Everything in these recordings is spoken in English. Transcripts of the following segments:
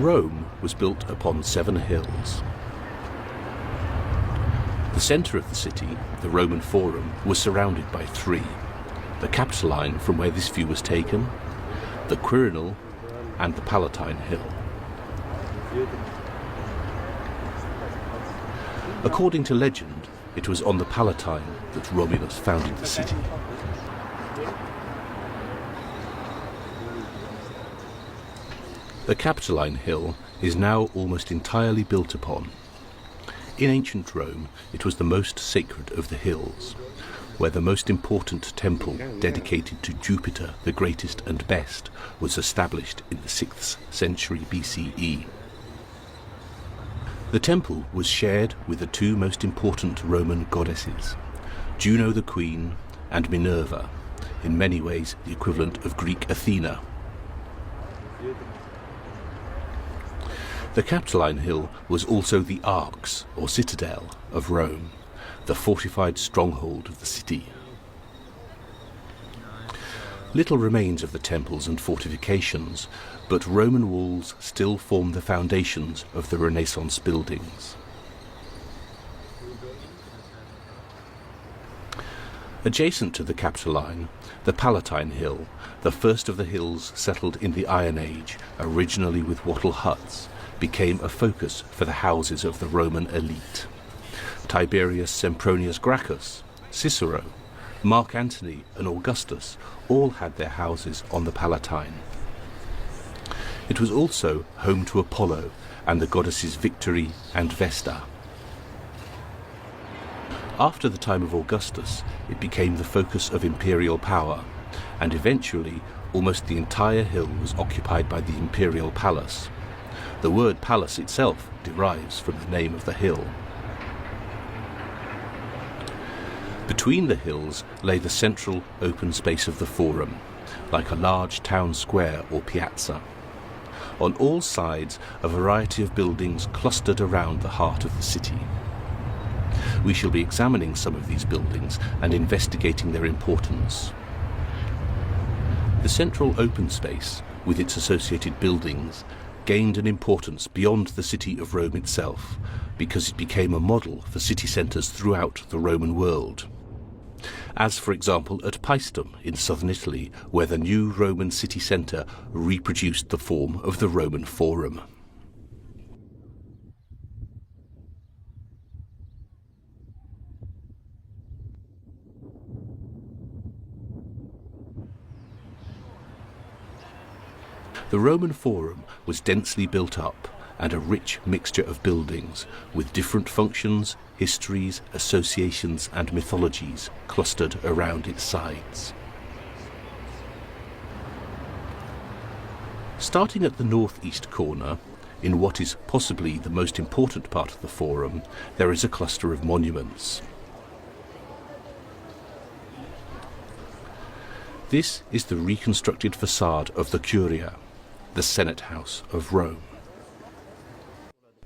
Rome was built upon 7 hills. The centre of the city, the Roman Forum, was surrounded by 3: the Capitoline, from where this view was taken, the Quirinal, and the Palatine Hill. According to legend, it was on the Palatine that Romulus founded the city. The Capitoline Hill is now almost entirely built upon. In ancient Rome, it was the most sacred of the hills, where the most important temple dedicated to Jupiter, the greatest and best, was established in the 6th century BCE. The temple was shared with the 2 most important Roman goddesses, Juno the Queen and Minerva, in many ways the equivalent of Greek Athena. The Capitoline Hill was also the Arx, or citadel, of Rome, the fortified stronghold of the city. Little remains of the temples and fortifications, but Roman walls still form the foundations of the Renaissance buildings. Adjacent to the Capitoline, the Palatine Hill, the first of the hills settled in the Iron Age, originally with wattle huts, became a focus for the houses of the Roman elite. Tiberius Sempronius Gracchus, Cicero, Mark Antony and Augustus all had their houses on the Palatine. It was also home to Apollo and the goddesses Victory and Vesta. After the time of Augustus, it became the focus of imperial power, and eventually almost the entire hill was occupied by the imperial palace. The word palace itself derives from the name of the hill. Between the hills lay the central open space of the Forum, like a large town square or piazza. On all sides, a variety of buildings clustered around the heart of the city. We shall be examining some of these buildings and investigating their importance. The central open space, with its associated buildings, gained an importance beyond the city of Rome itself, because it became a model for city centres throughout the Roman world. As, for example, at Paestum in southern Italy, where the new Roman city centre reproduced the form of the Roman Forum. The Roman Forum was densely built up and a rich mixture of buildings with different functions, histories, associations and mythologies clustered around its sides. Starting at the northeast corner, in what is possibly the most important part of the Forum, there is a cluster of monuments. This is the reconstructed facade of the Curia, the Senate House of Rome.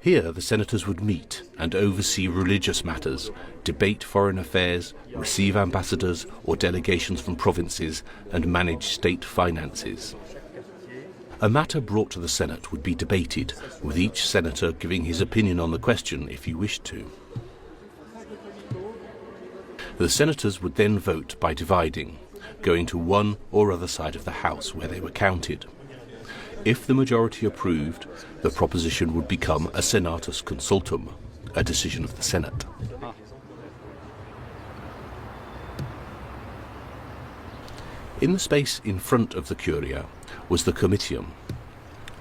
Here the senators would meet and oversee religious matters, debate foreign affairs, receive ambassadors or delegations from provinces, and manage state finances. A matter brought to the Senate would be debated, with each senator giving his opinion on the question if he wished to. The senators would then vote by dividing, going to one or other side of the House where they were counted. If the majority approved, the proposition would become a senatus consultum, a decision of the Senate. In the space in front of the Curia was the Comitium.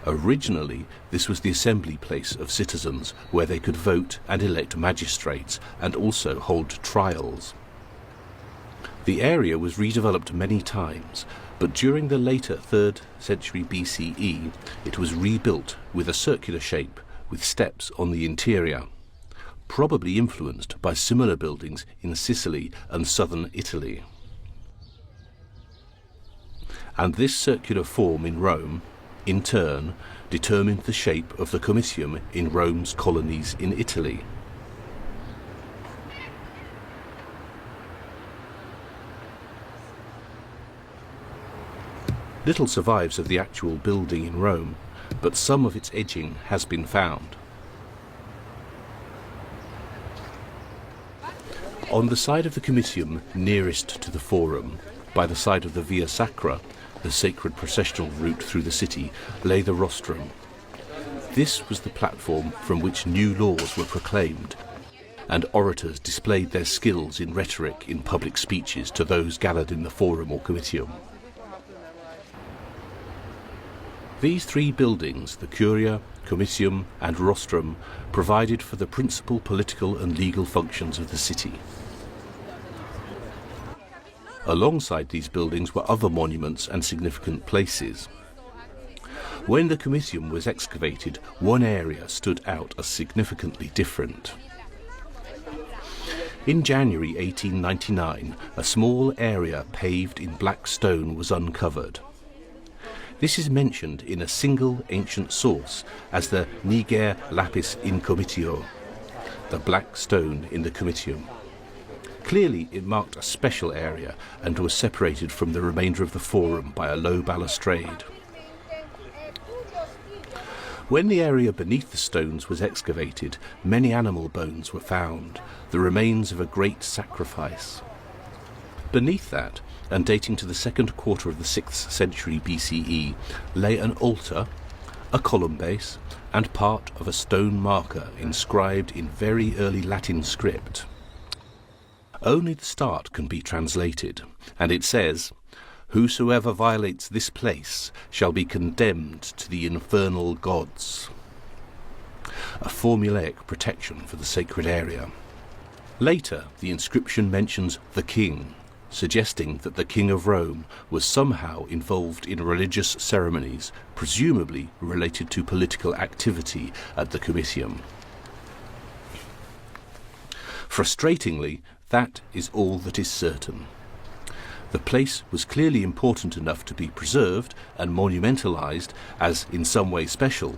Originally, this was the assembly place of citizens where they could vote and elect magistrates and also hold trials. The area was redeveloped many times, but during the later 3rd century BCE, it was rebuilt with a circular shape with steps on the interior, probably influenced by similar buildings in Sicily and southern Italy. And this circular form in Rome, in turn, determined the shape of the Comitium in Rome's colonies in Italy. Little survives of the actual building in Rome, but some of its edging has been found. On the side of the Comitium nearest to the Forum, by the side of the Via Sacra, the sacred processional route through the city, lay the Rostrum. This was the platform from which new laws were proclaimed, and orators displayed their skills in rhetoric in public speeches to those gathered in the Forum or Comitium. These three buildings, the Curia, Comitium and Rostrum, provided for the principal political and legal functions of the city. Alongside these buildings were other monuments and significant places. When the Comitium was excavated, one area stood out as significantly different. In January 1899, a small area paved in black stone was uncovered. This is mentioned in a single ancient source as the Niger lapis in Comitio, the black stone in the Comitium. Clearly it marked a special area and was separated from the remainder of the Forum by a low balustrade. When the area beneath the stones was excavated, many animal bones were found, the remains of a great sacrifice. Beneath that, and dating to the second quarter of the 6th century BCE, lay an altar, a column base, and part of a stone marker inscribed in very early Latin script. Only the start can be translated, and it says, "Whosoever violates this place shall be condemned to the infernal gods," a formulaic protection for the sacred area. Later, the inscription mentions the king, suggesting that the King of Rome was somehow involved in religious ceremonies, presumably related to political activity at the Comitium. Frustratingly, that is all that is certain. The place was clearly important enough to be preserved and monumentalized as in some way special.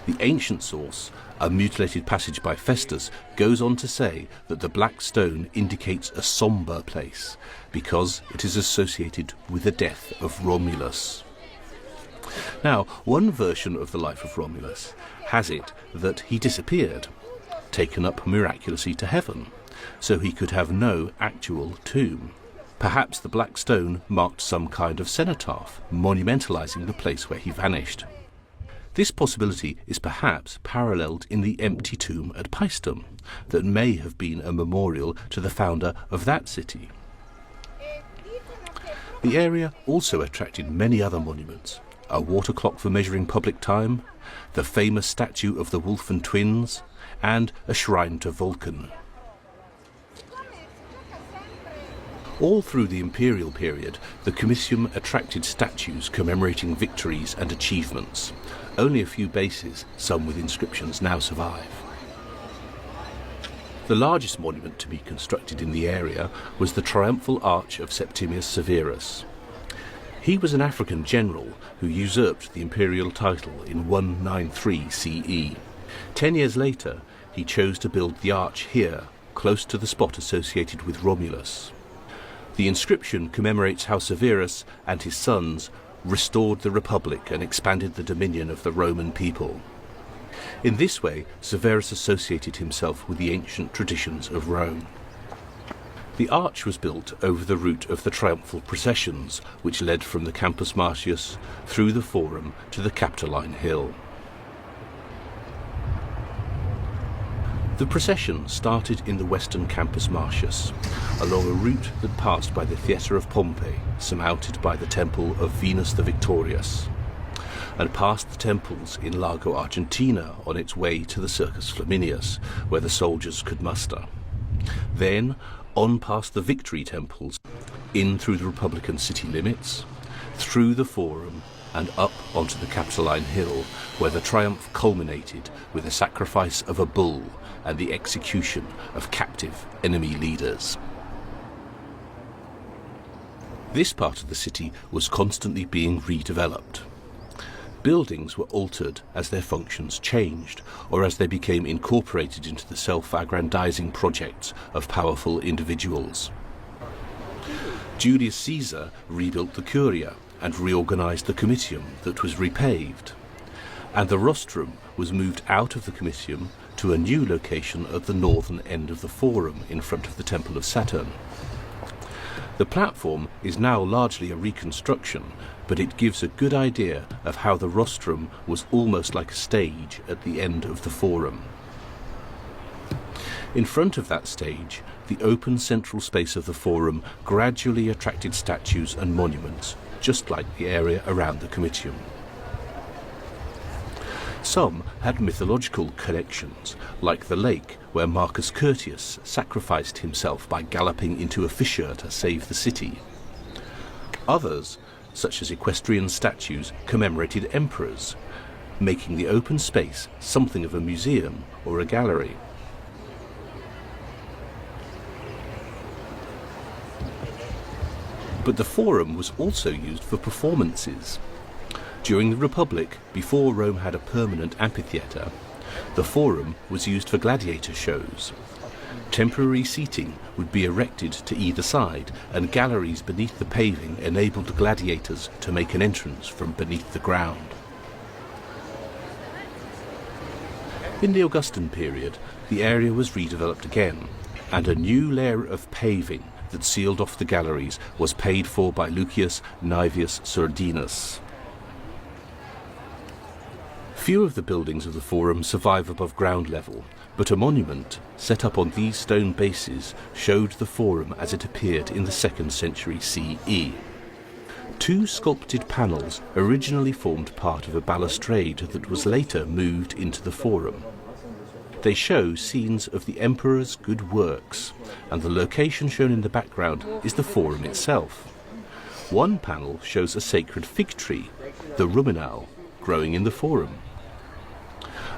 The ancient source, a mutilated passage by Festus, goes on to say that the black stone indicates a sombre place because it is associated with the death of Romulus. Now, one version of the life of Romulus has it that he disappeared, taken up miraculously to heaven, so he could have no actual tomb. Perhaps the black stone marked some kind of cenotaph, monumentalizing the place where he vanished. This possibility is perhaps paralleled in the empty tomb at Paestum, that may have been a memorial to the founder of that city. The area also attracted many other monuments, a water clock for measuring public time, the famous statue of the Wolfen twins, and a shrine to Vulcan. All through the imperial period, the Comitium attracted statues commemorating victories and achievements. Only a few bases, some with inscriptions, now survive. The largest monument to be constructed in the area was the triumphal arch of Septimius Severus. He was an African general who usurped the imperial title in 193 CE. 10 years later, he chose to build the arch here, close to the spot associated with Romulus. The inscription commemorates how Severus and his sons restored the Republic and expanded the dominion of the Roman people. In this way, Severus associated himself with the ancient traditions of Rome. The arch was built over the route of the triumphal processions, which led from the Campus Martius through the Forum to the Capitoline Hill. The procession started in the western Campus Martius, along a route that passed by the Theatre of Pompey, surmounted by the temple of Venus the Victorious, and past the temples in Largo Argentina on its way to the Circus Flaminius, where the soldiers could muster. Then, on past the Victory temples, in through the Republican city limits, through the Forum, and up onto the Capitoline Hill, where the triumph culminated with the sacrifice of a bull and the execution of captive enemy leaders. This part of the city was constantly being redeveloped. Buildings were altered as their functions changed, or as they became incorporated into the self-aggrandizing projects of powerful individuals. Julius Caesar rebuilt the Curia and reorganized the Comitium that was repaved. and the rostrum was moved out of the Comitium to a new location at the northern end of the Forum in front of the Temple of Saturn. The platform is now largely a reconstruction, but it gives a good idea of how the rostrum was almost like a stage at the end of the Forum. In front of that stage, the open central space of the Forum gradually attracted statues and monuments, just like the area around the Comitium. Some had mythological connections, like the lake where Marcus Curtius sacrificed himself by galloping into a fissure to save the city. Others, such as equestrian statues, commemorated emperors, making the open space something of a museum or a gallery. But the Forum was also used for performances. During the Republic, before Rome had a permanent amphitheatre, the Forum was used for gladiator shows. Temporary seating would be erected to either side, and galleries beneath the paving enabled gladiators to make an entrance from beneath the ground. In the Augustan period, the area was redeveloped again, and a new layer of paving that sealed off the galleries was paid for by Lucius Naevius Surdinus. Few of the buildings of the Forum survive above ground level, but a monument set up on these stone bases showed the Forum as it appeared in the 2nd century CE. Two sculpted panels originally formed part of a balustrade that was later moved into the Forum. They show scenes of the emperor's good works, and the location shown in the background is the Forum itself. One panel shows a sacred fig tree, the Romanum, growing in the Forum.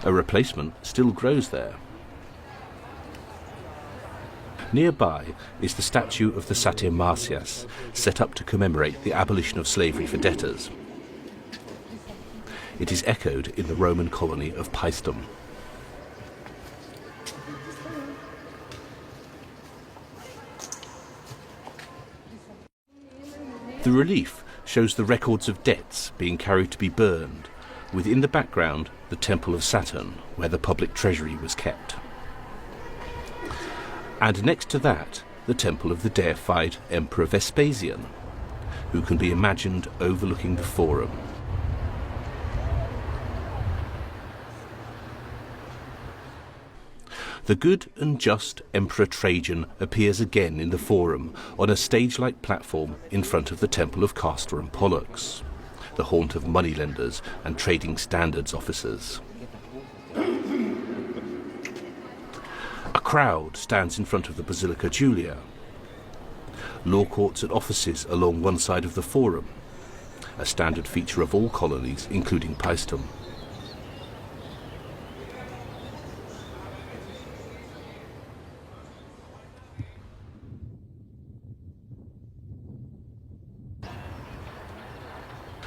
A replacement still grows there. Nearby is the statue of the Satyr Marsyas, set up to commemorate the abolition of slavery for debtors. It is echoed in the Roman colony of Paestum. The relief shows the records of debts being carried to be burned, with in the background the Temple of Saturn, where the public treasury was kept. And next to that, the temple of the deified Emperor Vespasian, who can be imagined overlooking the Forum. The good and just Emperor Trajan appears again in the Forum on a stage-like platform in front of the Temple of Castor and Pollux, the haunt of moneylenders and trading standards officers. A crowd stands in front of the Basilica Julia. Law courts and offices along one side of the Forum, a standard feature of all colonies, including Paestum.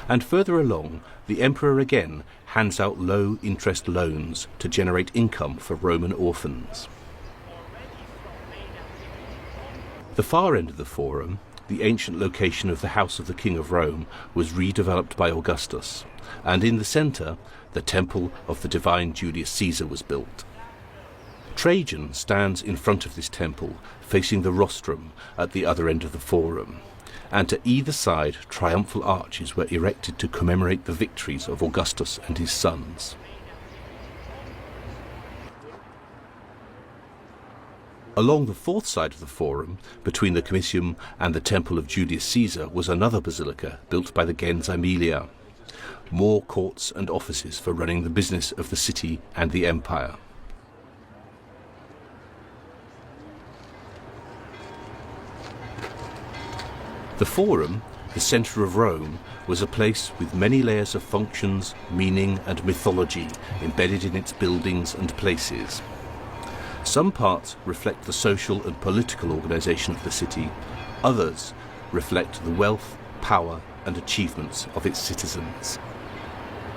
And further along, the emperor again hands out low-interest loans to generate income for Roman orphans. The far end of the Forum, the ancient location of the house of the King of Rome, was redeveloped by Augustus, and in the centre, the temple of the divine Julius Caesar was built. Trajan stands in front of this temple, facing the rostrum at the other end of the Forum, and to either side triumphal arches were erected to commemorate the victories of Augustus and his sons. Along the fourth side of the Forum, between the Comitium and the Temple of Julius Caesar, was another basilica built by the gens Aemilia. More courts and offices for running the business of the city and the empire. The Forum, the centre of Rome, was a place with many layers of functions, meaning and mythology embedded in its buildings and places. Some parts reflect the social and political organisation of the city, others reflect the wealth, power and achievements of its citizens.